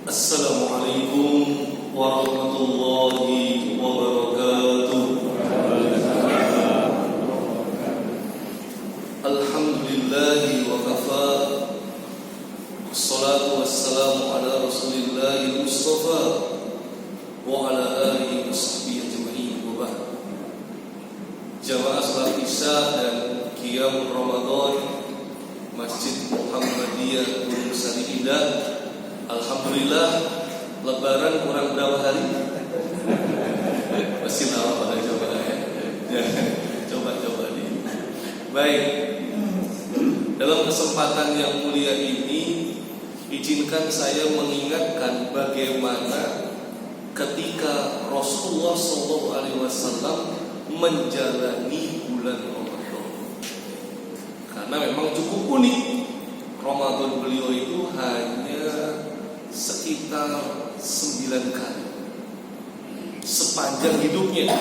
Assalamualaikum warahmatullahi wabarakatuh. Alhamdulillahi wa kafa. Wassalatu wassalamu ala rasulillahi mustafa wa ala alihi washabihi ajma'in. Wa ba'd. Jamaah salat Isya dan Qiyam Ramadan Masjid Muhammadiyah Gunung Sari Indah. Alhamdulillah, Lebaran kurang berapa hari? Masih lama pada coba ya. Coba nih. Baik. Dalam kesempatan yang mulia ini, izinkan saya mengingatkan bagaimana ketika Rasulullah SAW menjalani bulan Ramadan. Karena memang cukup unik. Ramadan beliau itu hanya sekitar 9 kali sepanjang hidupnya.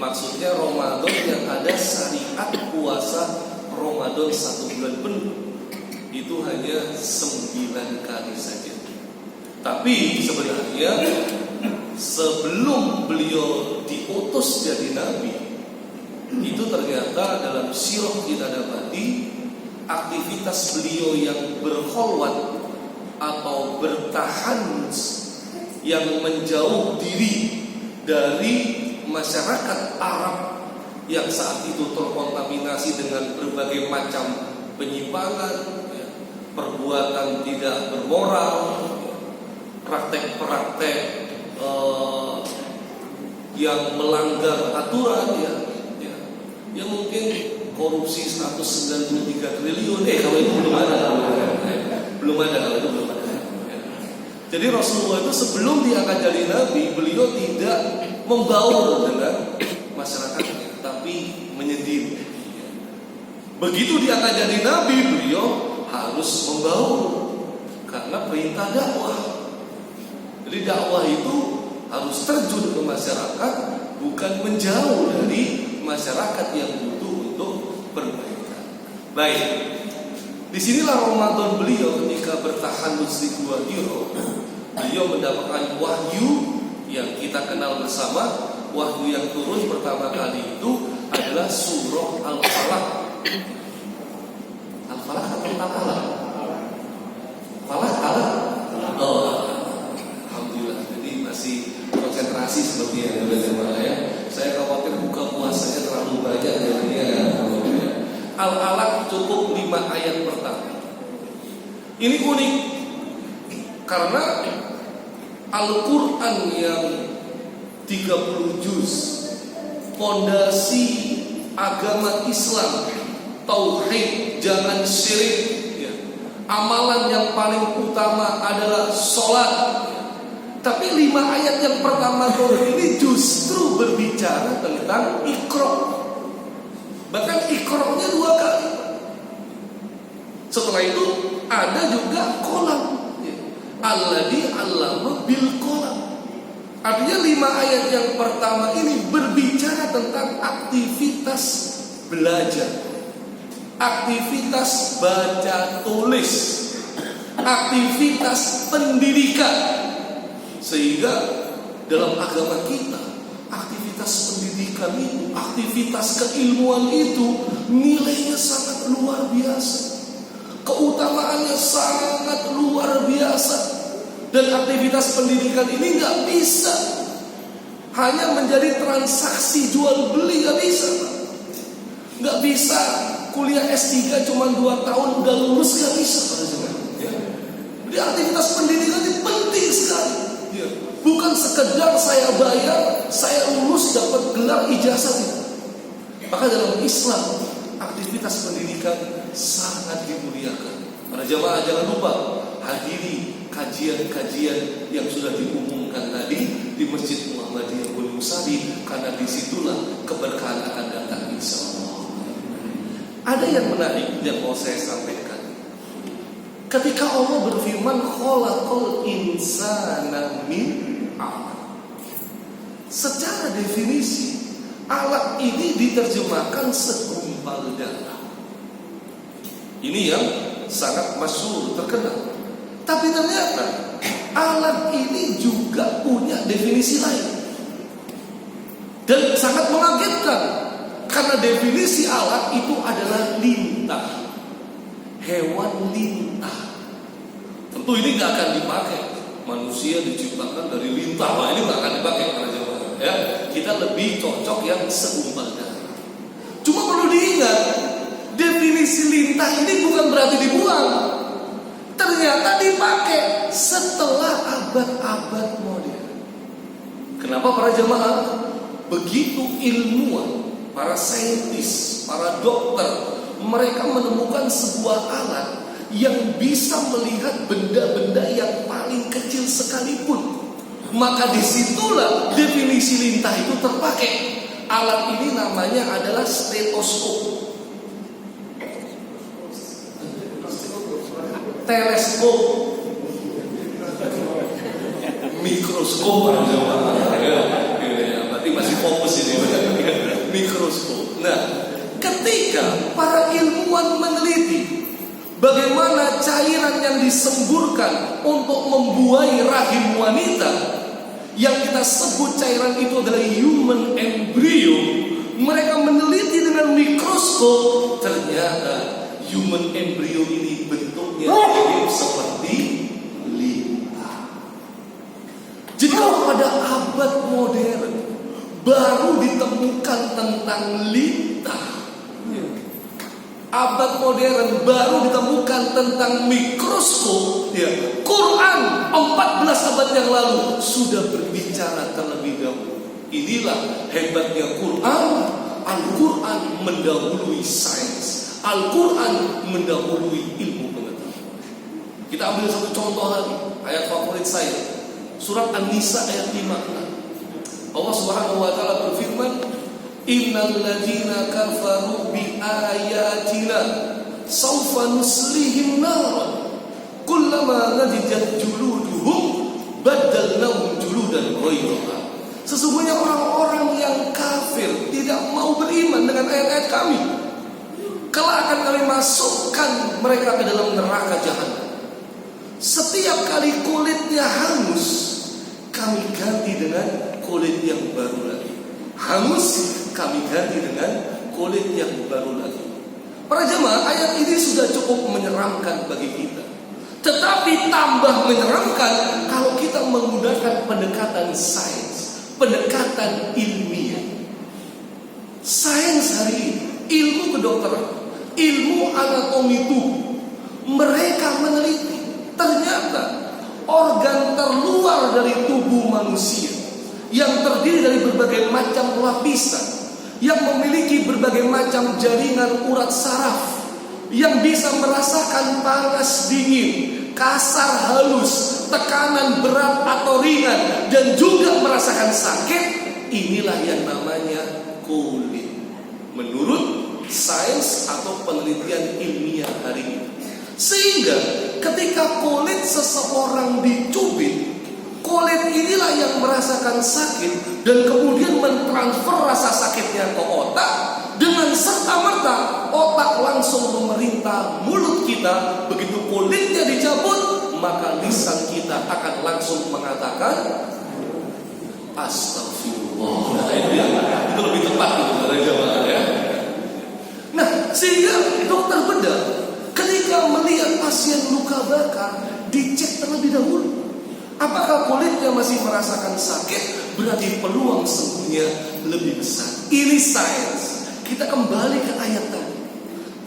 Maksudnya Ramadan yang ada syariat puasa Ramadan 1 bulan penuh itu hanya 9 kali saja. Tapi sebenarnya sebelum beliau diutus jadi nabi, itu ternyata dalam sirah kita dapati aktivitas beliau yang berkholwat atau bertahan, yang menjauh diri dari masyarakat Arab yang saat itu terkontaminasi dengan berbagai macam penyimpangan, perbuatan tidak bermoral, praktek-praktek yang melanggar aturan, yang mungkin korupsi 193 triliun. Kalau itu belum ada kalau itu belum ada. Jadi Rasulullah itu sebelum diangkat jadi nabi, beliau tidak membaur dengan masyarakatnya, tapi menyendiri. Begitu diangkat jadi nabi, beliau harus membaur karena perintah dakwah. Jadi dakwah itu harus terjun ke masyarakat, bukan menjauh dari masyarakat yang butuh untuk perbaikan. Baik. Disinilah Ramadan beliau ketika bertahan di 2 hiro. Beliau mendapatkan wahyu yang kita kenal bersama. Wahyu yang turun pertama kali itu adalah surah Al-Falaq. Al-Falaq atau Al-Alaq? Falaq. Alhamdulillah. Jadi masih konsentrasi seperti yang ada ya. Saya khawatir buka puasanya terlalu banyak jadinya. Al-Alaq cukup 5 ayat pertama. Ini unik karena Al-Quran yang 30 juz, fondasi agama Islam, tauhid, jangan syirik, amalan yang paling utama adalah sholat. Tapi 5 ayat yang pertama ini justru berbicara tentang Iqra. Bahkan Iqra-nya 2 kali. Setelah itu ada juga qalam. Alladzi 'allama bil qalam. Artinya 5 ayat yang pertama ini berbicara tentang aktivitas belajar, aktivitas baca tulis, aktivitas pendidikan. Sehingga dalam agama kita aktivitas pendidikan itu, aktivitas keilmuan itu nilainya sangat luar biasa, keutamaannya sangat luar biasa. Dan aktivitas pendidikan ini gak bisa hanya menjadi transaksi jual beli, gak bisa. Gak bisa kuliah S3 cuma 2 tahun udah lulus, gak bisa. Jadi aktivitas pendidikan ini penting sekali. Bukan sekedar saya bayar, saya lulus dapat gelar ijazah. Maka dalam Islam aktivitas pendidikan sangat dimuliakan. Para jamaah jangan lupa hadiri kajian-kajian yang sudah diumumkan tadi di Masjid Muhammadiyah Gunung Sari, karena disitulah keberkahan akan datang insyaallah. Ada yang menarik yang mau saya sampaikan. Ketika Allah berfirman khalaqal insana min 'alaq. Secara definisi, alaq ini diterjemahkan segumpal darah. Ini yang sangat masyhur, terkenal. Tapi ternyata alat ini juga punya definisi lain. Dan sangat mengagetkan, karena definisi alat itu adalah lintah, hewan lintah. Tentu ini nggak akan dipakai. Manusia diciptakan dari lintah, ini nggak akan dipakai para jemaah. Ya, kita lebih cocok yang segumpal darah. Cuma perlu diingat, definisi lintah ini bukan berarti dibuang. Ternyata dipakai setelah abad-abad modern. Kenapa para jemaah? Begitu ilmuwan, para saintis, para dokter, mereka menemukan sebuah alat yang bisa melihat benda-benda yang paling kecil sekalipun, maka disitulah definisi lintah itu terpakai. Alat ini namanya adalah stetoskop, teleskop, mikroskop. Berarti masih fokus ini. Mikroskop. Nah, ketika para ilmuwan meneliti bagaimana cairan yang disemburkan untuk membuai rahim wanita, yang kita sebut cairan itu adalah human embryo, mereka meneliti dengan mikroskop, ternyata human embryo ini bentuknya mirip seperti lintah. Jadi kalau pada abad modern baru ditemukan tentang lintah, abad modern baru ditemukan tentang mikroskop, Quran 14 abad yang lalu sudah berbicara terlebih dahulu. Inilah hebatnya Quran. Al-Quran mendahului sains, Al-Quran mendahului ilmu pengetahuan. Kita ambil satu contoh lagi, ayat favorit saya, surat An-Nisa ayat 56. Allah Subhanahu wa taala berfirman, innal ladzina kafaru bi ayatina sawfa nuslihim nar kullama nadijat juluduhum badalnahum juludan ghayraha. Sesungguhnya orang-orang yang kafir tidak mau beriman dengan ayat-ayat kami, kelak akan kami masukkan mereka ke dalam neraka jahanam. Setiap kali kulitnya hangus, kami ganti dengan kulit yang baru lagi. Hangus, kami ganti dengan kulit yang baru lagi. Para jemaah, ayat ini sudah cukup menyeramkan bagi kita. Tetapi tambah menyeramkan kalau kita menggunakan pendekatan sains, pendekatan ilmiah. Sains hari ini, ilmu kedokteran, ilmu anatomi tubuh, mereka meneliti, ternyata organ terluar dari tubuh manusia yang terdiri dari berbagai macam lapisan, yang memiliki berbagai macam jaringan urat saraf, yang bisa merasakan panas dingin, kasar halus, tekanan berat atau ringan, dan juga merasakan sakit. Inilah yang namanya kulit, menurut sains atau penelitian ilmiah hari ini. Sehingga ketika kulit seseorang dicubit, kulit inilah yang merasakan sakit dan kemudian mentransfer rasa sakitnya ke otak. Dengan serta-merta otak langsung memerintah mulut kita. Begitu kulitnya dicabut, maka lisan kita akan langsung mengatakan astagfirullah. Itu lebih tepat ya. Nah, sehingga dokter bedah ketika melihat pasien luka bakar, dicek terlebih dahulu. Apakah kulitnya masih merasakan sakit? Berarti peluang sembuhnya lebih besar. Ini sains. Kita kembali ke ayat tadi.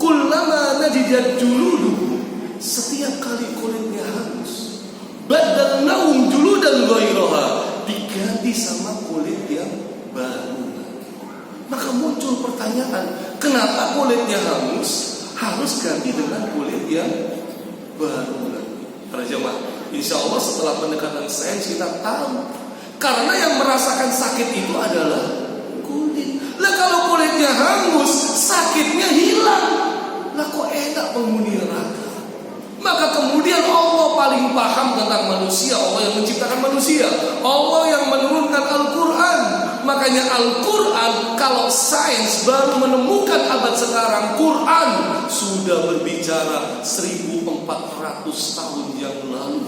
Kullama nadijat juluduhum, setiap kali kulitnya hangus, badalnahum juludan ghayraha, diganti sama kulit yang baru. Maka muncul pertanyaan, kenapa kulitnya hangus harus ganti dengan kulit yang baru lagi? Para jemaah, insya Allah setelah pendekatan sains kita tahu, karena yang merasakan sakit itu adalah kulit. Lah kalau kulitnya hangus, sakitnya hilang. Lah kok enak penghuni neraka? Maka kemudian Allah paling paham tentang manusia, Allah yang menciptakan manusia, Allah yang menurunkan Al-Quran. Makanya Al-Quran, kalau sains baru menemukan abad sekarang, Quran sudah berbicara 1400 tahun yang lalu.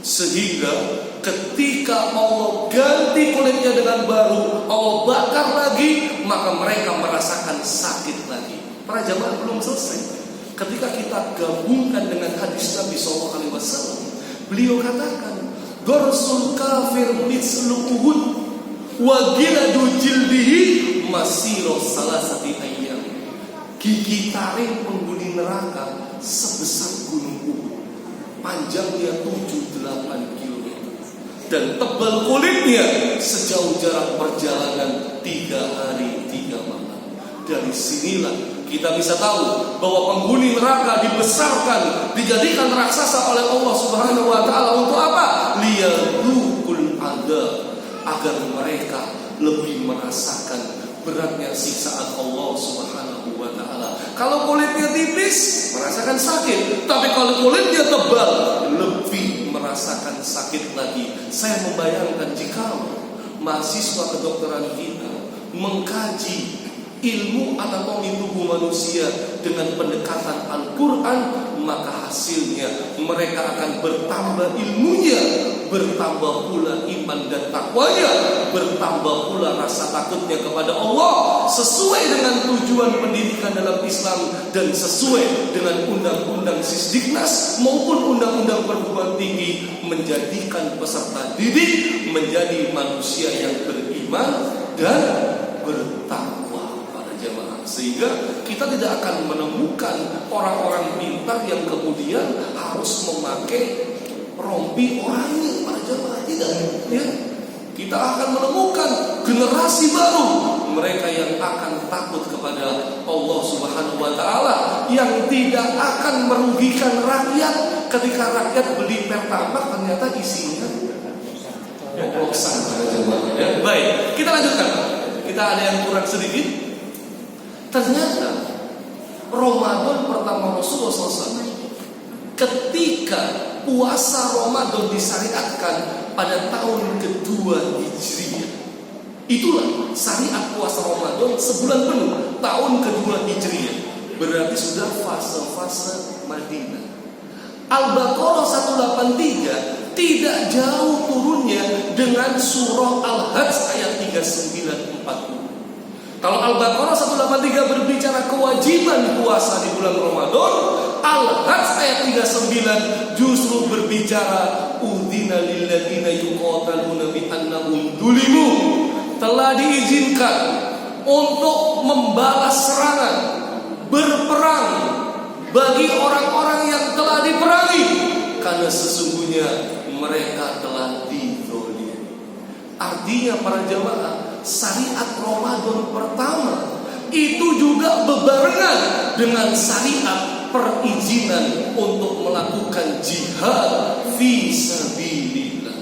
Sehingga ketika Allah ganti kulitnya dengan baru, Allah bakar lagi, maka mereka merasakan sakit lagi. Para jamaah, belum selesai. Ketika kita gabungkan dengan hadis Nabi SAW, beliau katakan, "Gorsul kafir mislu Uhud, wa giladu jildihi masiro salasati ayyam." Gigi taring penghuni neraka sebesar gunung Uhud, panjangnya 7-8 km, dan tebal kulitnya sejauh jarak perjalanan 3 hari 3 malam. Dari sinilah kita bisa tahu bahwa penghuni neraka dibesarkan, dijadikan raksasa oleh Allah Subhanahu wa taala untuk apa? Liyadukul adab, agar mereka lebih merasakan beratnya siksaan Allah Subhanahu wa taala. Kalau kulitnya tipis, merasakan sakit, tapi kalau kulitnya tebal, lebih merasakan sakit lagi. Saya membayangkan jika mahasiswa kedokteran kita mengkaji ilmu anatomi tubuh manusia dengan pendekatan Al-Quran, maka hasilnya mereka akan bertambah ilmunya, bertambah pula iman dan takwanya, bertambah pula rasa takutnya kepada Allah, sesuai dengan tujuan pendidikan dalam Islam dan sesuai dengan undang-undang Sisdiknas maupun undang-undang perguruan tinggi, menjadikan peserta didik menjadi manusia yang beriman dan bertakwa. Sehingga kita tidak akan menemukan orang-orang pintar yang kemudian harus memakai rompi oranye, para jemaah. Tidak, ya. Kita akan menemukan generasi baru, mereka yang akan takut kepada Allah Subhanahu wa taala, yang tidak akan merugikan rakyat. Ketika rakyat beli Pertamax ternyata isinya oplosan, para jemaah. Ya. Baik, kita lanjutkan. Kita ada yang kurang sedikit. Ternyata Ramadan pertama Rasulullah SAW, ketika puasa Ramadan disyariatkan pada tahun kedua Hijriah, itulah syariat puasa Ramadan sebulan penuh, tahun kedua Hijriah. Berarti sudah fase-fase Madinah. Al-Baqarah 183 tidak jauh turunnya dengan surah Al-Hajj ayat 39-40. Kalau Al-Baqarah 183 berbicara kewajiban puasa di bulan Ramadan, Al-Hajj ayat 39 justru berbicara udzina lil ladzina yuqataluna bi annahum zulimu, telah diizinkan untuk membalas serangan, berperang bagi orang-orang yang telah diperangi, karena sesungguhnya mereka telah dizalimi. Artinya para jemaah, syariat Ramadan pertama itu juga bebarengan dengan syariat perizinan untuk melakukan jihad fi sabilillah.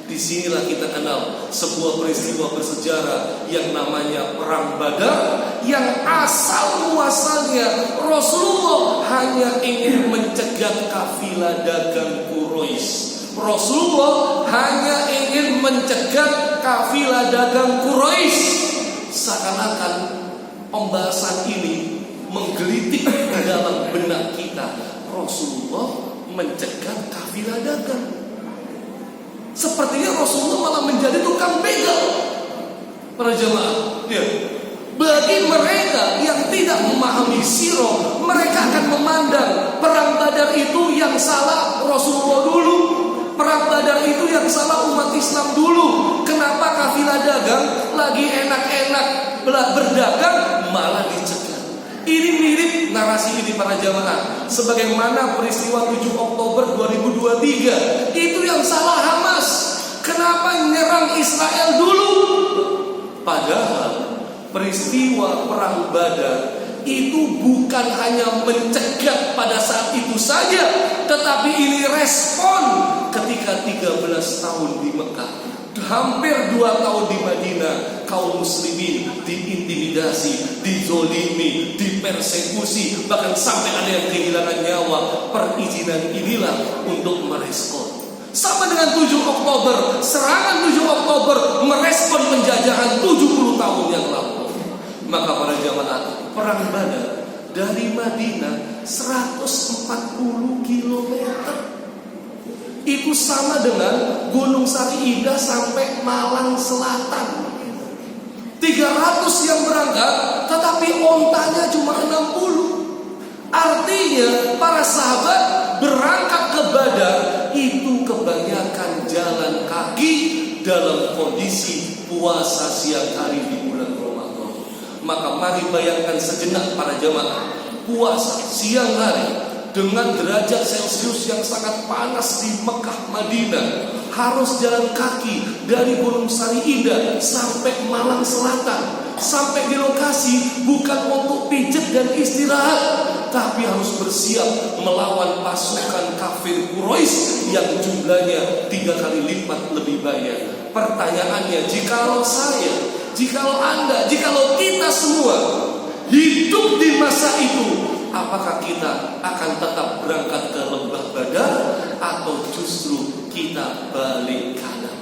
Disinilah kita kenal sebuah peristiwa bersejarah yang namanya Perang Badar, yang asal muasalnya Rasulullah hanya ingin mencegat kafilah dagang Quraisy. Rasulullah hanya ingin mencegat kafilah dagang Quraisy. Seakan-akan pembahasan ini menggelitik di dalam benak kita. Rasulullah mencegat kafilah dagang. Sepertinya Rasulullah malah menjadi tukang begal. Para jemaah, ya. Bagi mereka yang tidak memahami sirah, mereka akan memandang Perang Badar itu yang salah Rasulullah dulu. Perang Badar itu yang salah umat Islam dulu. Kenapa kafilah dagang lagi enak-enak berdagang malah dicegat? Ini mirip narasi ini para jamaah, sebagaimana peristiwa 7 Oktober 2023. Itu yang salah Hamas. Kenapa nyerang Israel dulu? Padahal peristiwa Perang Badar itu bukan hanya mencegat pada saat itu saja, tetapi ini respon ketika 13 tahun di Mekah, hampir 2 tahun di Madinah, kaum muslimin diintimidasi, dizolimi, dipersekusi, bahkan sampai ada yang kehilangan nyawa. Perizinan inilah untuk merespon. Sama dengan 7 Oktober, serangan 7 Oktober merespon penjajahan 70 tahun yang lalu. Maka para jamaah, Perang Badar dari Madinah 140 km. itu sama dengan Gunung Sari Indah sampai Malang Selatan. 300 yang berangkat, tetapi ontanya cuma 60. Artinya para sahabat berangkat ke Badar itu kebanyakan jalan kaki dalam kondisi puasa siang hari di bulan Ramadan. Maka mari bayangkan sejenak para jamaah, puasa siang hari dengan derajat Celcius yang sangat panas di Mekah Madinah, harus jalan kaki dari Gunung Sari Indah sampai Malang Selatan. Sampai di lokasi bukan untuk pijet dan istirahat, tapi harus bersiap melawan pasukan kafir Quraisy yang jumlahnya 3 kali lipat lebih banyak. Pertanyaannya, jikalau saya, jikalau Anda, jikalau kita semua hidup di masa itu, apakah kita akan tetap berangkat ke lembah Badar atau justru kita balik kanan?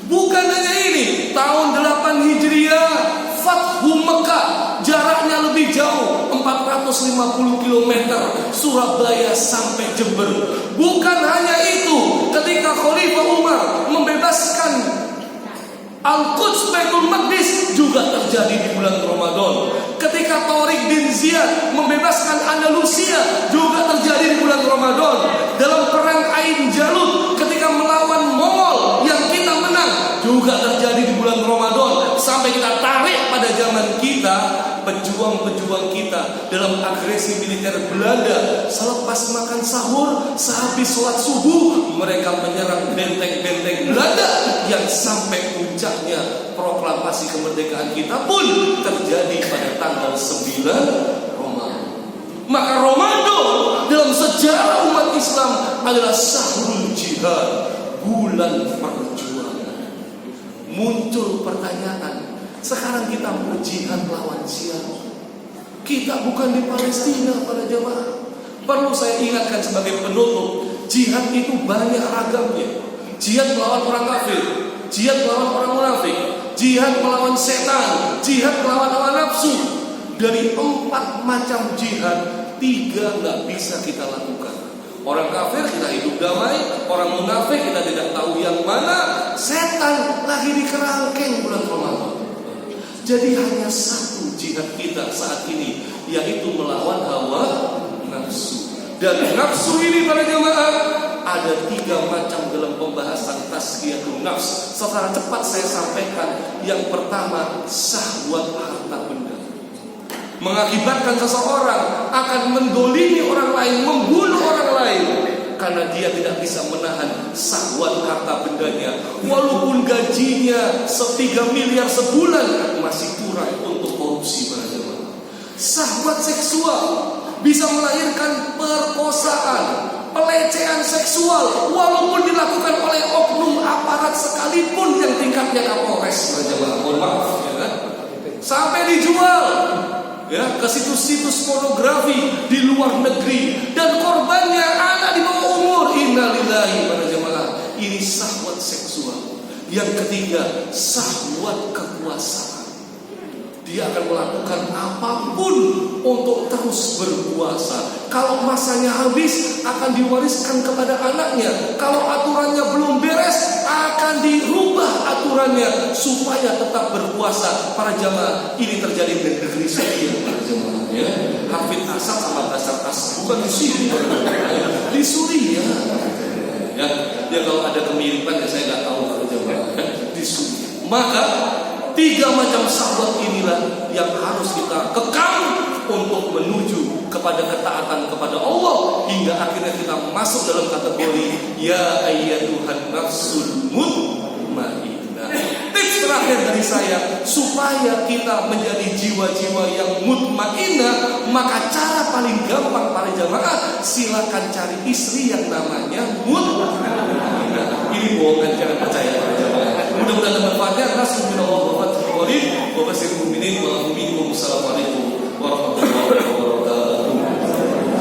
Bukan hanya ini, tahun 8 Hijriah Fathu Mekah, jaraknya lebih jauh, 450 km, Surabaya sampai Jember. Bukan hanya itu, ketika Khalifah Umar membebaskan Al-Quds Baitul Maqdis juga terjadi di bulan Ramadan. Ketika Tariq bin Ziyad membebaskan Andalusia juga terjadi di bulan Ramadan. Dalam perang Ain Jalut ketika melawan Mongol yang kita menang juga terjadi di bulan Ramadan. Sampai kita tarik pada zaman kita, pejuang-pejuang kita dalam agresi militer Belanda, selepas makan sahur, sehabis sholat subuh, mereka menyerang benteng-benteng Belanda yang sampai puncaknya proklamasi kemerdekaan kita pun terjadi pada tanggal 9 Ramadan. Maka Ramadan dalam sejarah umat Islam adalah syahrul jihad, bulan perjuangan. Muncul pertanyaan, sekarang kita mau jihad lawan siapa? Kita bukan di Palestina para jamaah. Perlu saya ingatkan sebagai penutup, jihad itu banyak ragamnya. Jihad melawan orang kafir, jihad melawan orang munafik, jihad melawan setan, jihad melawan hawa nafsu. Dari 4 macam jihad, 3 nggak bisa kita lakukan. Orang kafir kita hidup damai, orang munafik kita tidak tahu yang mana, setan lagi di kerangkeng bulan Ramadan. Jadi hanya 1 jihad kita saat ini, yaitu melawan hawa nafsu. Dan nafsu ini para jemaah ada 3 macam dalam pembahasan tazkiyatun nafs. Secara cepat saya sampaikan. Yang pertama, syahwat harta benda, mengakibatkan seseorang akan mendolimi orang lain, membunuh orang lain karena dia tidak bisa menahan syahwat harta bendanya. Walaupun gajinya 3 miliar sebulan masih kurang untuk korupsi para jemaah. Syahwat seksual bisa melahirkan perkosaan, pelecehan seksual, walaupun dilakukan oleh oknum aparat sekalipun yang tingkatnya Kapolres, mohon maaf, ya kan? Sampai dijual, ya, ke situs-situs pornografi di luar negeri, dan korbannya anak di bawah umur. Innalillahi para jemaah. Ini syahwat seksual. Yang ketiga, syahwat kekuasaan. Dia akan melakukan apapun untuk terus berkuasa. Kalau masanya habis, akan diwariskan kepada anaknya. Kalau aturannya belum beres, akan dirubah aturannya supaya tetap berkuasa. Para jamaah, ini terjadi di negeri Syria, para jamaah. Ya, Hafid Asad sama Basar Asad, bukan di sini, di Suriah. Ya, kalau ada kemiripan ya saya nggak tahu, para jamaah. Di Suriah. Maka 3 macam syahwat inilah yang harus kita kekang untuk menuju kepada ketaatan kepada Allah, hingga akhirnya kita masuk dalam kategori ya ayyatuhan nafsul mutmainnah. Tips terakhir dari saya, supaya kita menjadi jiwa-jiwa yang mutmainnah, maka cara paling gampang para jamaah, silakan cari istri yang namanya mutmainnah. Ini bohongan, jangan percaya para jamaah. Mudah-mudahan bermanfaat. Rasulullah wa barakatuh wa basyiril mu'minin wa minkum. Assalamualaikum.